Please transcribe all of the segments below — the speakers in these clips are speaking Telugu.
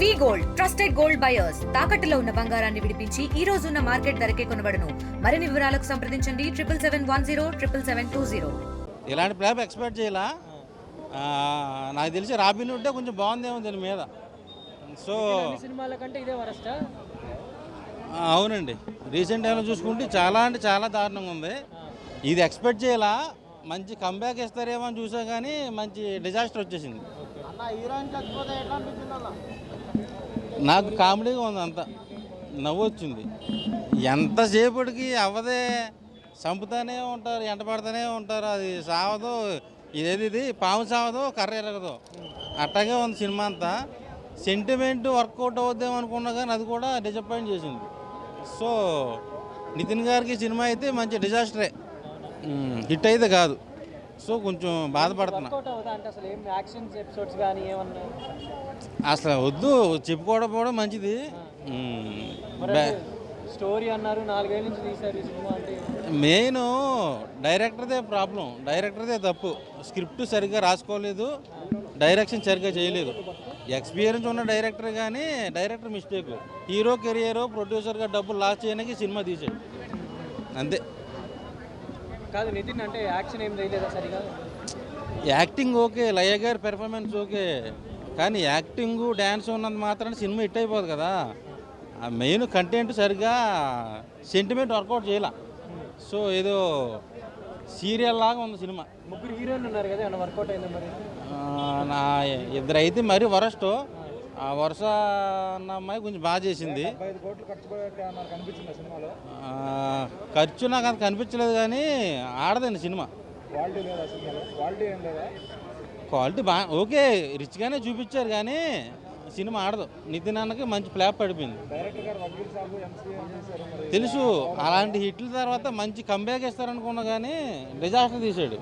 వి గోల్డ్ ట్రస్టెడ్ గోల్డ్ బయర్స్ తాకట్టులో ఉన్న బంగారాన్ని విడిపించి ఈ రోజు ఉన్న మార్కెట్ ధరకే కొనబడును. మరిన్ని వివరాలకు సంప్రదించండి 7771077720. ఇలాంటి ప్లాప్ ఎక్స్పెక్ట్ చేయాలా. నాకు తెలిసి రాబిన్ ఉంటే కొంచెం బాగుందేమో దీని మీద. సో సినిమాల కంటే ఇదే వరస్టా? అవునండి, రీసెంట్ టైంలో చూసుకుంటే చాలా అంటే చాలా దారుణంగా ఉంది. ఇది ఎక్స్పెక్ట్ చేయాలా, మంచి కంబ్యాక్ ఇస్తారేమో అని చూసా కానీ మంచి డిజాస్టర్ వచ్చేసింది. నాకు కామెడీగా ఉంది, అంతా నవ్వు వచ్చింది. ఎంతసేపటికి అవ్వదే, చంపుతానే ఉంటారు, ఎంటపడుతూనే ఉంటారు, అది సావదు. ఇది పాము సావదు, కర్ర ఎరగదు, అట్టగే ఉంది సినిమా అంతా. సెంటిమెంట్ వర్కౌట్ అవుద్దాం అనుకున్నా కానీ అది కూడా డిసప్పాయింట్ చేసింది. సో నితిన్ గారికి సినిమా అయితే మంచి డిజాస్టరే, హిట్ అయితే కాదు. సో కొంచెం బాధపడుతున్నా. అసలు వద్దు, చెప్పుకోవడం మంచిది. స్టోరీ అన్నారు, 4 ఏళ్ళ నుంచి తీశారు సినిమా. అంటే మెయిన్ డైరెక్టర్దే ప్రాబ్లం, డైరెక్టర్దే తప్పు. స్క్రిప్ట్ సరిగ్గా రాసుకోలేదు, డైరెక్షన్ సరిగ్గా చేయలేదు. ఎక్స్పీరియన్స్ ఉన్న డైరెక్టర్ కానీ డైరెక్టర్ మిస్టేక్. హీరో కెరియర్ ప్రొడ్యూసర్గా డబ్బులు లాస్ చేయడానికి సినిమా తీసాడు, అంతే. కాదు నితిన్ అంటే యాక్షన్ ఏం చేయలేదా సరిగా? యాక్టింగ్ ఓకే, లయ గారి పెర్ఫార్మెన్స్ ఓకే, కానీ యాక్టింగ్ డ్యాన్స్ ఉన్నంత మాత్రాన సినిమా హిట్ అయిపోదు కదా. మెయిన్ కంటెంట్ సరిగ్గా సెంటిమెంట్ వర్కౌట్ చేయాల. సో ఏదో సీరియల్ లాగా ఉంది సినిమా. 3 హీరోయిన్లు ఉన్నారు కదా, ఏమన్నా వర్కౌట్ అయిందా మరి? నా ఇద్దరు అయితే మరీ వరస్ట్. ఆ వరుస అన్న అమ్మాయి కొంచెం బాగా చేసింది. ఖర్చు నాకు అంత కనిపించలేదు కానీ ఆడదండి సినిమా. క్వాలిటీ బాగా ఓకే, రిచ్గానే చూపించారు కానీ సినిమా ఆడదు. నితిన్ అన్నకి మంచి ఫ్లాప్ పడిపోయింది. తెలుసు, అలాంటి హిట్ల తర్వాత మంచి కంబ్యాక్ ఇస్తారనుకున్నా కానీ డిజాస్టర్ తీసాడు.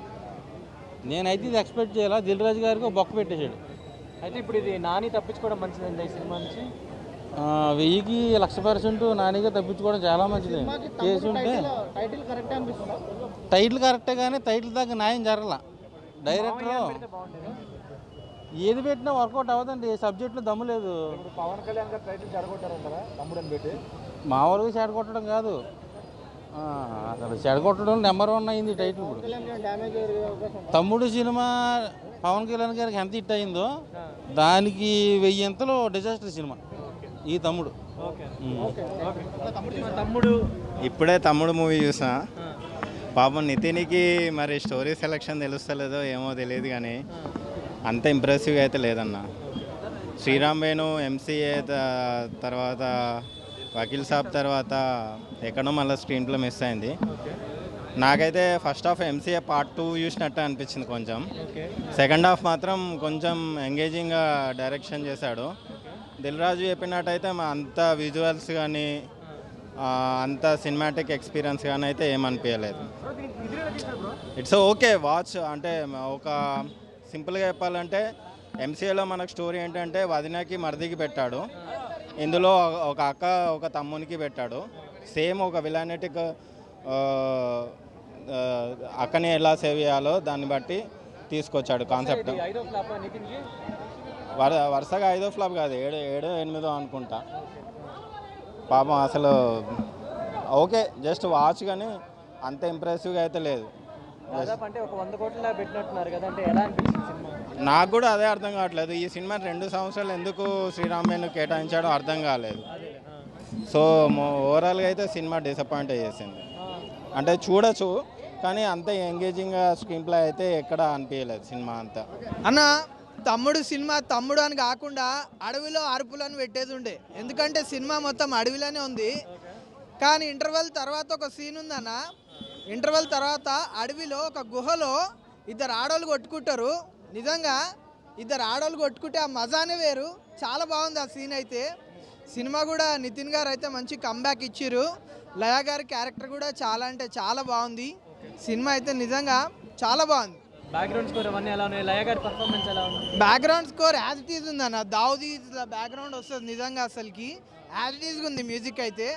నేనైతే ఇది ఎక్స్పెక్ట్ చేయాలా. దిల్ రాజు గారికి బొక్క పెట్టేశాడు. అయితే ఇప్పుడు ఇది నాని తప్పించుకోవడం మంచిదండి ఈ సినిమా నుంచి? 1000కి 1,00,000% నానిగా తప్పించుకోవడం చాలా మంచిది. చేసి ఉంటే టైటిల్ కరెక్టే కానీ టైటిల్ దాకా న్యాయం జరగల. డైరెక్టర్ ఏది పెట్టినా వర్కౌట్ అవ్వదండి, సబ్జెక్ట్లో దమ్ము లేదు. పవన్ కళ్యాణ్ గారు టైటిల్ చెడగొట్టారంటారా తమ్ముడు అని పెట్టి? మామూలుగా చెడగొట్టడం కాదు, అసలు చెడగొట్టడం నెంబర్ 1 అయింది టైటిల్. ఇప్పుడు తమ్ముడు సినిమా పవన్ కళ్యాణ్ గారికి ఎంత హిట్ అయిందో దానికి 1000 డిజాస్టర్ సినిమా ఈ తమ్ముడు. తమ్ముడు ఇప్పుడే తమ్ముడు మూవీ చూసా. పాపం నితిన్కి మరి స్టోరీ సెలెక్షన్ తెలుస్తలేదో ఏమో తెలియదు కానీ అంత ఇంప్రెసివ్గా అయితే లేదన్న. శ్రీరామ్ వేణు ఎంసీఏ తర్వాత వకీల్ సాబ్ తర్వాత ఎక్కడో మళ్ళీ స్క్రీన్ ప్లే మిస్ అయింది. నాకైతే ఫస్ట్ హాఫ్ ఎంసీఏ పార్ట్ 2 చూసినట్టు అనిపించింది కొంచెం. సెకండ్ హాఫ్ మాత్రం కొంచెం ఎంగేజింగ్గా డైరెక్షన్ చేశాడు. దిల్ రాజు చెప్పినట్టయితే అంత విజువల్స్ కానీ అంత సినిమాటిక్ ఎక్స్పీరియన్స్ కానీ అయితే ఏమనిపించలేదు. It's okay watch. అంటే ఒక సింపుల్గా చెప్పాలంటే ఎంసీఏలో మనకు స్టోరీ ఏంటంటే వదినకి మరిదికి పెట్టాడు, ఇందులో ఒక అక్క ఒక తమ్మునికి పెట్టాడు. సేమ్ ఒక విలానెటిక్ అక్కని ఎలా సేవ్ చేయాలో దాన్ని బట్టి తీసుకొచ్చాడు కాన్సెప్ట్. వరుసగా 5వ ఫ్లాప్ కాదు, 7, 8 అనుకుంటా. పాపం అసలు ఓకే జస్ట్ వాచ్ కానీ అంత ఇంప్రెసివ్గా అయితే లేదు. అంటే ఒక 100 కోట్ల పెట్టినట్టున్నారు కదా, అంటే ఎలా అనిపించింది సినిమా? నాకు కూడా అదే అర్థం కావట్లేదు. ఈ సినిమా 2 సంవత్సరాలు ఎందుకు శ్రీరామ్ వేణు కేటాయించాడో అర్థం కాలేదు. సో ఓవరాల్గా అయితే సినిమా డిసప్పాయింట్ చేసింది. అంటే చూడొచ్చు కానీ అంత ఎంగేజింగ్గా స్క్రీన్ ప్లే అయితే ఎక్కడ అనిపించలేదు సినిమా అంతా. అన్న తమ్ముడు సినిమా తమ్ముడు అని కాకుండా అడవిలో అరుపులను పెట్టేది ఉండే, ఎందుకంటే సినిమా మొత్తం అడవిలోనే ఉంది. కానీ ఇంటర్వెల్ తర్వాత ఒక సీన్ ఉందన్న. ఇంటర్వెల్ తర్వాత అడవిలో ఒక గుహలో 2 ఆడోళ్ళు కొట్టుకుంటారు. నిజంగా 2 ఆడోళ్ళు కొట్టుకుంటే ఆ మజానే వేరు. చాలా బాగుంది ఆ సీన్ అయితే. సినిమా కూడా నితిన్ గారు అయితే మంచి కంబ్యాక్ ఇచ్చిర్రు. లయ గారి క్యారెక్టర్ కూడా చాలా అంటే చాలా బాగుంది. సినిమా అయితే నిజంగా చాలా బాగుంది. బ్యాక్గ్రౌండ్ స్కోర్ అవన్నీ ఎలా ఉన్నాయి? లయ గారి పర్ఫార్మెన్స్ ఎలా ఉంది? Background score as it is ఉందన్న. దావుదీ బ్యాక్గ్రౌండ్ వస్తుంది నిజంగా, అసలుకి యాజ్ ఇట్ ఈజ్గా ఉంది. మ్యూజిక్ అయితే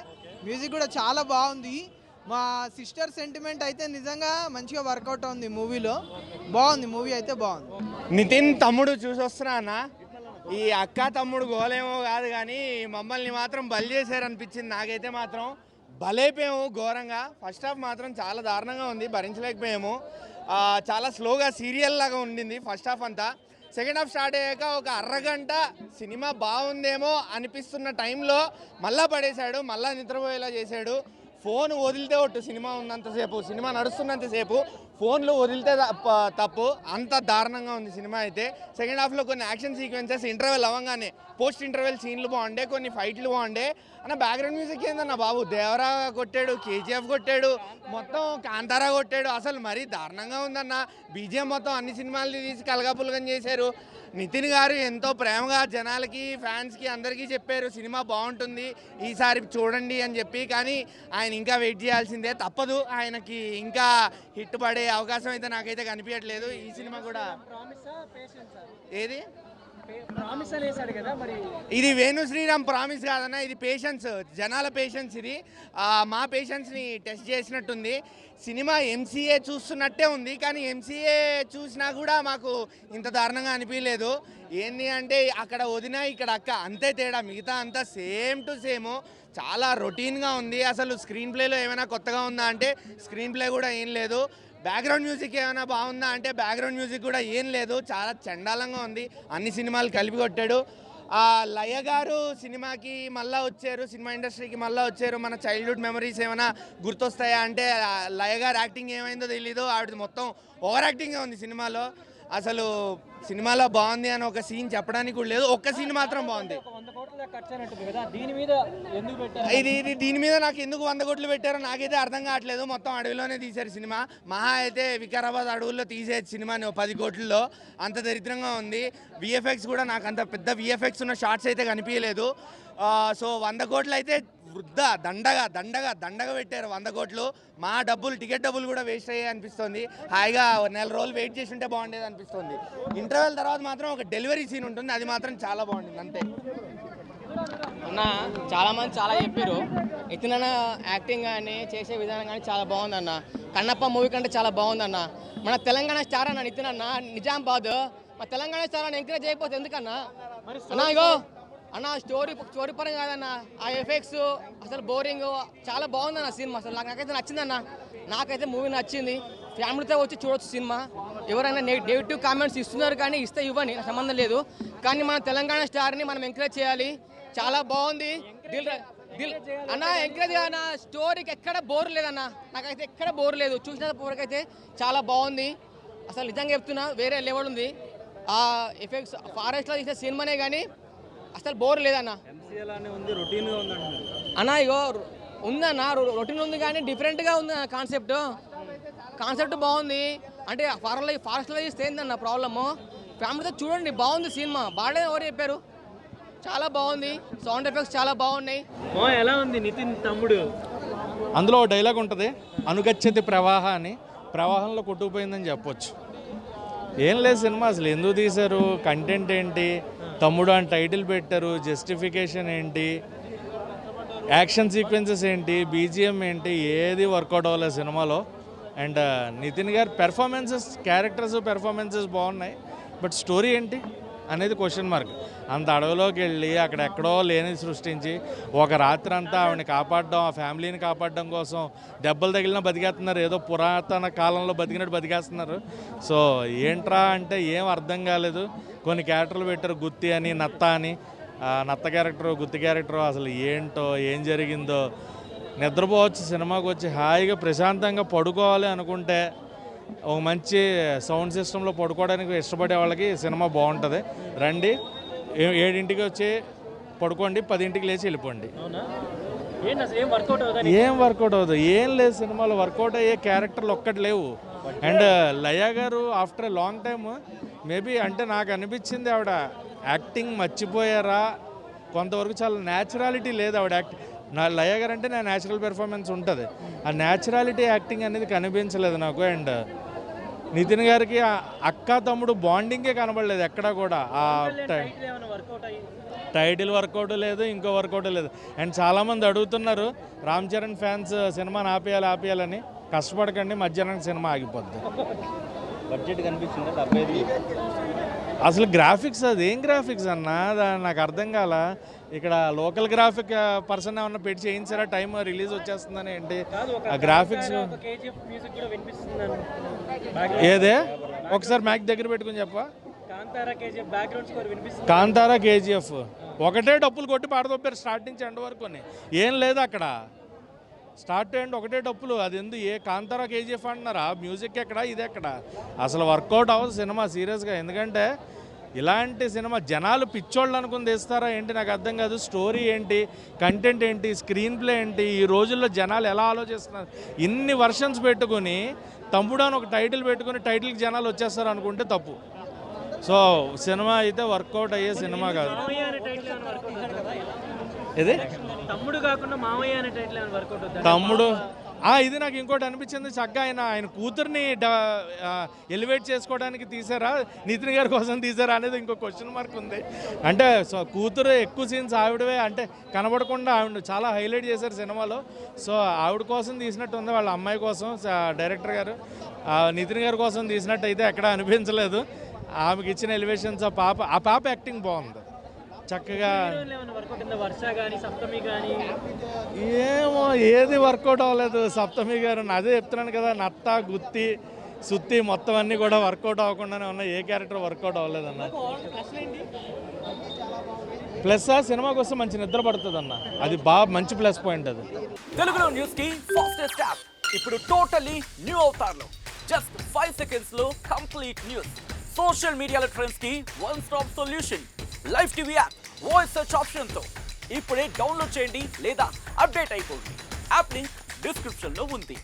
మ్యూజిక్ కూడా చాలా బాగుంది. మా సిస్టర్ సెంటిమెంట్ అయితే నిజంగా మంచిగా వర్కౌట్ అవుతుంది మూవీలో. బాగుంది మూవీ అయితే బాగుంది. నితిన్ తమ్ముడు చూసి వస్తున్నా అన్న, ఈ అక్క తమ్ముడు గోలేమో కాదు కానీ మమ్మల్ని మాత్రం బలి చేశారనిపించింది నాకైతే. మాత్రం బలైపోయాము ఘోరంగా. ఫస్ట్ హాఫ్ మాత్రం చాలా దారుణంగా ఉంది, భరించలేకపోయాము. చాలా స్లోగా సీరియల్ లాగా ఉండింది ఫస్ట్ హాఫ్ అంతా. సెకండ్ హాఫ్ స్టార్ట్ అయ్యాక ఒక అరగంట సినిమా బాగుందేమో అనిపిస్తున్న టైంలో మళ్ళా పడేశాడు, మళ్ళా నిద్రపోయేలా చేశాడు. ఫోన్ వదిలితే ఒట్టు సినిమా ఉన్నంతసేపు, సినిమా నడుస్తున్నంతసేపు ఫోన్లో వదిలితే తప్పు. అంత దారుణంగా ఉంది సినిమా అయితే. సెకండ్ హాఫ్లో కొన్ని యాక్షన్ సీక్వెన్సెస్ ఇంటర్వెల్ అవ్వగానే పోస్ట్ ఇంటర్వెల్ సీన్లు బాగుండే, కొన్ని ఫైట్లు బాగుండే. అన్న బ్యాక్గ్రౌండ్ మ్యూజిక్ ఏందన్న బాబు, దేవరా కొట్టాడు, కేజీఎఫ్ కొట్టాడు, మొత్తం కాంతారా కొట్టాడు. అసలు మరీ దారుణంగా ఉందన్న. బీజిఎం మొత్తం అన్ని సినిమాలు తీసి కలగాపులగం చేశారు. నితిన్ గారు ఎంతో ప్రేమగా జనాలకి, ఫ్యాన్స్కి అందరికీ చెప్పారు సినిమా బాగుంటుంది ఈసారి చూడండి అని చెప్పి. కానీ ఆయన ఇంకా వెయిట్ చేయాల్సిందే, తప్పదు. ఆయనకి ఇంకా హిట్ పడే అవకాశం అయితే నాకైతే కనిపించట్లేదు. ఈ సినిమా కూడా ఏది ప్రామిస్ అనేసాడు కదా మరి. ఇది వేణు శ్రీరామ్ ప్రామిస్ కాదన్న, ఇది పేషెన్స్, జనాల పేషెన్స్. ఇది మా పేషెన్స్ని టెస్ట్ చేసినట్టుంది. సినిమా ఎంసీఏ చూస్తున్నట్టే ఉంది, కానీ ఎంసీఏ చూసినా కూడా మాకు ఇంత దారుణంగా అనిపించలేదు. ఏంటి అంటే అక్కడ వదిన ఇక్కడ అక్క అంతే తేడా, మిగతా అంతా సేమ్ టు సేమ్. చాలా రొటీన్గా ఉంది. అసలు స్క్రీన్ ప్లేలో ఏమైనా కొత్తగా ఉందా అంటే స్క్రీన్ ప్లే కూడా ఏం లేదు. బ్యాక్గ్రౌండ్ మ్యూజిక్ ఏమైనా బాగుందా అంటే బ్యాక్గ్రౌండ్ మ్యూజిక్ కూడా ఏం లేదు. చాలా చండాలంగా ఉంది. అన్ని సినిమాలు కలిపి కొట్టాడు. లయ గారు సినిమాకి మళ్ళీ వచ్చారు, సినిమా ఇండస్ట్రీకి మళ్ళీ వచ్చారు. మన చైల్డ్హుడ్ మెమరీస్ ఏమైనా గుర్తొస్తాయా అంటే లయ గారు యాక్టింగ్ ఏమైందో తెలీదు. ఆవిడ మొత్తం ఓవర్ యాక్టింగ్గా ఉంది సినిమాలో. అసలు సినిమాలో బాగుంది అని ఒక సీన్ చెప్పడానికి కూడా లేదు. ఒక్క సీన్ మాత్రం బాగుంది. దీని మీద నాకు ఎందుకు 100 కోట్లు పెట్టారో నాకైతే అర్థం కావట్లేదు. మొత్తం అడవిలోనే తీశారు సినిమా. మహా అయితే వికారాబాద్ అడవుల్లో తీసేది సినిమాని 10 కోట్లలో. అంత దరిద్రంగా ఉంది. విఎఫ్ఎక్స్ కూడా నాకు అంత పెద్ద విఎఫ్ఎక్స్ ఉన్న షార్ట్స్ అయితే కనిపించలేదు. సో 100 కోట్లు అయితే వృద్ధ దండగా పెట్టారు 100 కోట్లు. మా డబ్బులు, టికెట్ డబ్బులు కూడా వేస్ట్ అయ్యాయి అనిపిస్తుంది. హాయిగా నెల రోజులు వెయిట్ చేసి ఉంటే బాగుండేది అనిపిస్తుంది. ఇంటర్వెల్ తర్వాత మాత్రం ఒక డెలివరీ సీన్ ఉంటుంది, అది మాత్రం చాలా బాగుంటుంది అంతే. అన్న చాలామంది చాలా చెప్పారు, నితిన్ యాక్టింగ్ కానీ చేసే విధానం కానీ చాలా బాగుందన్న. కన్నప్ప మూవీ కంటే చాలా బాగుందన్న. మన తెలంగాణ స్టార్ అన్న నితిన్ అన్న, నిజామాబాద్. మా తెలంగాణ స్టార్ అన్న ఎంకరేజ్ అయిపోతే ఎందుకన్నా అన్న? ఇగో అన్న స్టోరీ పరంగా కాదన్న, ఆ ఎఫెక్ట్స్ అసలు బోరింగ్. చాలా బాగుందన్న సినిమా. అసలు నాకైతే నచ్చిందన్న. నాకైతే మూవీ నచ్చింది. ఫ్యామిలీతో వచ్చి చూడొచ్చు సినిమా. ఎవరైనా నెగిటివ్ కామెంట్స్ ఇస్తున్నారు కానీ ఇస్తే ఇవ్వని, నాకు సంబంధం లేదు. కానీ మన తెలంగాణ స్టార్ని మనం ఎంకరేజ్ చేయాలి. చాలా బాగుంది. అన్న ఎంకరేజ్ అన్న. స్టోరీకి ఎక్కడ బోర్ లేదన్న, నాకైతే ఎక్కడ బోర్ లేదు. చూసిన వరకైతే చాలా బాగుంది. అసలు నిజంగా చెప్తున్నా, వేరే లెవెల్ ఉంది. ఆ ఎఫెక్ట్స్ ఫారెస్ట్లో తీసే సినిమానే కానీ అసలు బోర్ లేదన్న. అన్న ఇగో ఉందన్న, రొటీన్ ఉంది కానీ డిఫరెంట్గా ఉంది కాన్సెప్ట్ బాగుంది. అంటే ఫారెస్ట్లో తీస్తే ఏందన్న ప్రాబ్లము? ఫ్యామిలీతో చూడండి, బాగుంది సినిమా. బాగాలేదు ఎవరు చెప్పారు, చాలా బాగుంది. సౌండ్ ఎఫెక్ట్స్ చాలా బాగున్నాయి. ఎలా ఉంది నితిన్ తమ్ముడు? అందులో డైలాగ్ ఉంటుంది, అనుగచ్చతి ప్రవాహ అని. ప్రవాహంలో కొట్టుకుపోయిందని చెప్పొచ్చు. ఏం లేదు సినిమా, అసలు ఎందుకు తీశారు, కంటెంట్ ఏంటి, తమ్ముడు అని టైటిల్ పెట్టారు, జస్టిఫికేషన్ ఏంటి, యాక్షన్ సీక్వెన్సెస్ ఏంటి, బీజిఎం ఏంటి, ఏది వర్కౌట్ అవ్వలేదు సినిమాలో. అండ్ నితిన్ గారి పెర్ఫార్మెన్సెస్ బాగున్నాయి. బట్ స్టోరీ ఏంటి అనేది క్వశ్చన్ మార్క్. అంత అడవిలోకి వెళ్ళి అక్కడెక్కడో లేని సృష్టించి ఒక రాత్రి అంతా ఆవిడని కాపాడడం, ఆ ఫ్యామిలీని కాపాడడం కోసం దెబ్బలు తగిలిన బతికేస్తున్నారు. ఏదో పురాతన కాలంలో బతికినట్టు బతికేస్తున్నారు. సో ఏంట్రా అంటే ఏం అర్థం కాలేదు. కొన్ని క్యారెక్టర్లు పెట్టారు, గుత్తి అని, నత్త అని. నత్త క్యారెక్టరు, గుత్తి క్యారెక్టరు, అసలు ఏంటో ఏం జరిగిందో. నిద్రపోవచ్చు, సినిమాకి వచ్చి హాయిగా ప్రశాంతంగా పడుకోవాలి అనుకుంటే ఒక మంచి సౌండ్ సిస్టంలో పడుకోవడానికి ఇష్టపడే వాళ్ళకి సినిమా బాగుంటుంది. రండి, 7ంటికి వచ్చి పడుకోండి, 10ంటికి లేచి వెళ్ళిపోండి. ఏం వర్కౌట్ అవుతుంది, ఏం లేదు సినిమాలో. వర్కౌట్ అయ్యే క్యారెక్టర్లు ఒక్కటి లేవు. అండ్ లయ గారు ఆఫ్టర్ లాంగ్ టైమ్ మేబీ, అంటే నాకు అనిపించింది ఆవిడ యాక్టింగ్ మర్చిపోయారా కొంతవరకు. చాలా న్యాచురాలిటీ లేదు ఆవిడ యాక్టింగ్. లయ గారు అంటే నా న్యాచురల్ పెర్ఫార్మెన్స్ ఉంటుంది, ఆ న్యాచురాలిటీ యాక్టింగ్ అనేది కనిపించలేదు నాకు. అండ్ నితిన్ గారికి అక్క తమ్ముడు బాండింగే కనబడలేదు ఎక్కడా కూడా. ఆ టైటిల్ వర్కౌట్ లేదు, ఇంకో వర్కౌట్ లేదు. అండ్ చాలామంది అడుగుతున్నారు రామ్ చరణ్ ఫ్యాన్స్ సినిమాని ఆపేయాలని. కష్టపడకండి, మధ్యాహ్నం సినిమా ఆగిపోద్ది. బడ్జెట్ కనిపించిందా? 75 అసలు గ్రాఫిక్స్ అది ఏం గ్రాఫిక్స్ అన్న నాకు అర్థం కాల. ఇక్కడ లోకల్ గ్రాఫిక్ పర్సన్ ఏమన్నా పెట్టి చేయించారా, టైం రిలీజ్ వచ్చేస్తుందని ఏంటి ఆ గ్రాఫిక్స్? ఏదే ఒకసారి మ్యాక్ దగ్గర పెట్టుకుని చెప్పా. కాంతారా కేజీఎఫ్ ఒకటే డప్పులు కొట్టి పాడదొప్పారు స్టార్ట్ నుంచి ఎండ్ వరకు. ఏం లేదు అక్కడ, స్టార్ట్ అండ్ ఒకటే డప్పులు. అది ఎందుకు ఏ కాంతారా కేజీఎఫ్ అంటున్నారా? మ్యూజిక్ ఎక్కడ, ఇది ఎక్కడ? అసలు వర్కౌట్ అవ్వదు సినిమా సీరియస్గా. ఎందుకంటే ఇలాంటి సినిమా జనాలు పిచ్చోళ్ళు అనుకుని తీస్తారా ఏంటి నాకు అర్థం కాదు. స్టోరీ ఏంటి, కంటెంట్ ఏంటి, స్క్రీన్ ప్లే ఏంటి, ఈ రోజుల్లో జనాలు ఎలా ఆలోచిస్తున్నారు? ఇన్ని వర్షన్స్ పెట్టుకుని తమ్ముడు అని ఒక టైటిల్ పెట్టుకుని టైటిల్కి జనాలు వచ్చేస్తారు అనుకుంటే తప్పు. సో సినిమా అయితే వర్కౌట్ అయ్యే సినిమా కాదు. ఇది తమ్ముడు కాకుండా మామయ్య అనే టైటిల్ వర్కౌట్ అవుతుంది. తమ్ముడు ఇది నాకు ఇంకోటి అనిపించింది, చక్కగా ఆయన కూతుర్ని ఎలివేట్ చేసుకోవడానికి తీసారా, నితిన్ గారి కోసం తీసారా అనేది ఇంకో క్వశ్చన్ మార్క్ ఉంది. అంటే సో కూతురు ఎక్కువ సీన్స్ ఆవిడవే, అంటే కనబడకుండా ఆవిడ చాలా హైలైట్ చేశారు సినిమాలో. సో ఆవిడ కోసం తీసినట్టు ఉంది, వాళ్ళ అమ్మాయి కోసం డైరెక్టర్ గారు నితిన్ గారి కోసం తీసినట్టు అయితే ఎక్కడా అనిపించలేదు. ఆమెకి ఇచ్చిన ఎలివేషన్స్ ఆ పాప యాక్టింగ్ బాగుంది చక్కగా. ఏమో ఏది వర్కౌట్ అవ్వలేదు. సప్తమి గారు అదే చెప్తున్నాను కదా, నత్త గుత్తి సుత్తి మొత్తం అన్నీ కూడా వర్కౌట్ అవ్వకుండానే ఉన్నాయి. ఏ క్యారెక్టర్ వర్కౌట్ అవ్వలేదు అన్న. ప్లస్ సినిమాకి వస్తే మంచి నిద్ర పడుతుంది అన్న, అది బాగా మంచి ప్లస్ పాయింట్. అది తెలుగులో న్యూస్ కి ఫాస్టెస్ట్ యాప్ ఇప్పుడు టోటలీ న్యూ అవతార్లో జస్ట్ 5 seconds లో కంప్లీట్ న్యూస్. సోషల్ మీడియాలో ట్రెండ్స్ కి one stop solution. Live TV app voice search option తో ఇప్పుడే డౌన్లోడ్ చేయండి లేదా అప్డేట్ అయిపోండి. యాప్ లింక్ డిస్క్రిప్షన్ లో ఉంది.